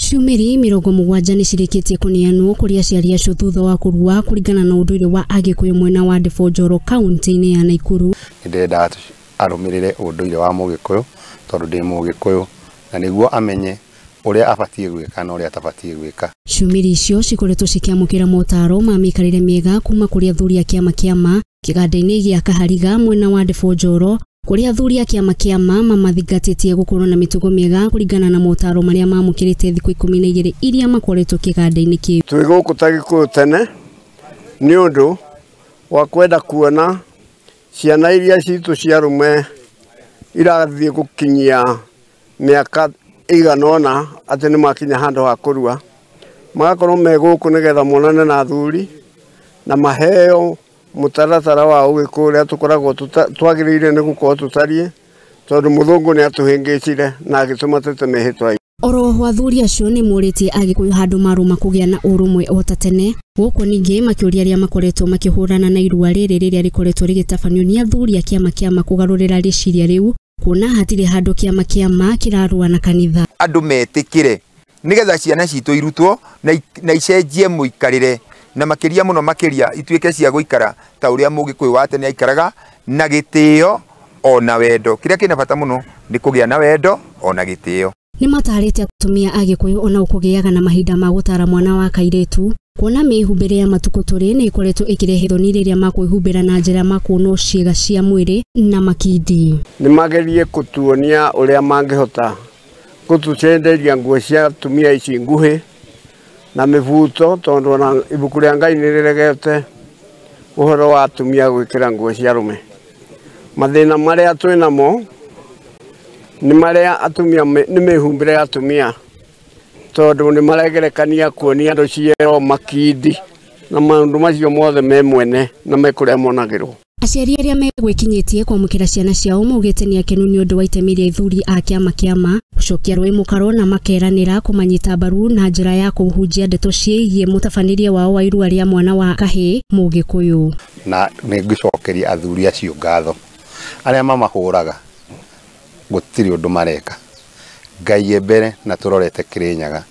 Ciumĩri 70 nĩcirĩkĩtie kũneanwo kũrĩ aciari acio thutha wa kũrua kũringana na ũndũire wa Agĩkũyũ mwena wa Ndibonjoro kaunti-inĩ ya Naikuru. Ndĩrenda arũmĩrĩre ũndũire wa Mũgĩkũyũ tondũ ndĩ Mũgĩkũyũ na nĩguo amenye ũrĩa abatie gwĩka na ũrĩa atabatie gwĩka. Ciumĩri icio cikoretwo cikĩamũkĩra motaro ma mĩikarĩre mĩega kuma kũrĩ athuri a kĩama kĩganda-inĩ gĩa Kahariga mwena wa Ndibonjoro, kũrĩa athuri a kĩama mamathingatĩtie gũkorwo na mĩtugo mĩega kũringana na motaro marĩa mamũkĩrĩte thikũ 12 iria makoretwo kĩganda-inĩ kĩu. Twĩ gũkũ ta Gĩkũyũ tene nĩ ũndũ wa kwenda kuona ciana iria citũ cia arũme irathiĩ gũkinyia mĩaka igana ũna atĩ nĩ makinya handũ ha kũrua, magakorwo me gũkũ nĩgetha monane na athuri na maheo mũtaratara wa Ũgĩkũyũ ũrĩa tũkoragwo twagĩrĩire nĩ gũkorwo tũtariĩ tondũ mũthũngũ nĩ atũhĩngĩcire na agĩtũma tũte mĩhĩtwa. Oro athuri acio nĩ morĩtie Agĩkũyũ handũ marũma kũgĩa na ũrũmwe o ta tene. Gũkũ ningĩ makĩũria arĩa makoretwo makĩhũrana na irua rĩrĩ rĩrĩa rĩkoretwo rĩgĩtabanio nĩ athuri a kĩama kũgarũrĩra rĩciria rĩu, kuona hatirĩ handũ kĩama kĩrarua na kanitha. Andũ metĩkĩre nĩgetha ciana citũ irutwo na icenjie mũikarĩre na makĩria mũno makĩria ituĩke cia gũikara ta ũrĩa Mũgĩkũyũ wa tene aikaraga na gĩtĩo ona wendo. Kĩrĩa kĩna bata mũno nĩ kũgĩa na wendo ona gĩtĩo. Nĩ matarĩte atumia Agĩkũyũ ona kũgĩaga na mahinda ma gũtara mwana wa kairĩtu, kuona mĩhumbĩre ya matukũ tũrĩ nĩ ĩkoretwo ĩkĩrehe thoni rĩrĩa makwĩhumbĩra na njĩra makuonwo ciĩga cia mwĩrĩ na makindi. Nĩ magerie gũtuonia ũrĩa mangĩhota gũtũcenderia nguo cia atumia ici nguhĩ na mĩbuto, tondũ na ibuku rĩa Ngai nĩ rĩregete ũhoro wa atumia gwĩkĩra nguo cia arũme. Mathĩna marĩa twĩ namo nĩ marĩa atumia nĩ mĩhumbĩre ya atumia, tondũ nĩ maregerekania kuonia andũ ciao makindi na maũndũ macio mothe me mwene na mekũrĩa monagĩrwo. Aciari arĩa megwĩkinyĩtie kwamũkĩra ciana ciao maugĩte nĩ akenu nĩ ũndũ wa itemi rĩa athuri a kĩama gũcokia rũĩ mũkaro na makeranĩra kũmanyita mbaru na njĩra ya kũhunjia ndeto ciĩgiĩ mũtabanĩrie wao wa irua rĩa mwana wa kahĩĩ Mũgĩkũyũ. Na nĩ ngĩcokeria athuri acio ngatho arĩa mamahũraga, gũtirĩ ũndũ mareka. Ngai mbere na tũrorete Kĩrĩnyaga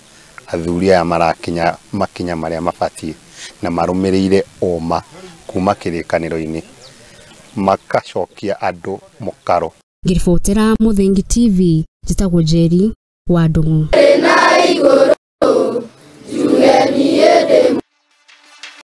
athuri aya marakinya makinya marĩa mabatie na marũmĩrĩire ũma kuma kĩrĩkanĩro-inĩ makacokia andũ mũkaro. Ngĩribotera Mũthingi TV, njĩtagwo Njeri wa Ndung'u.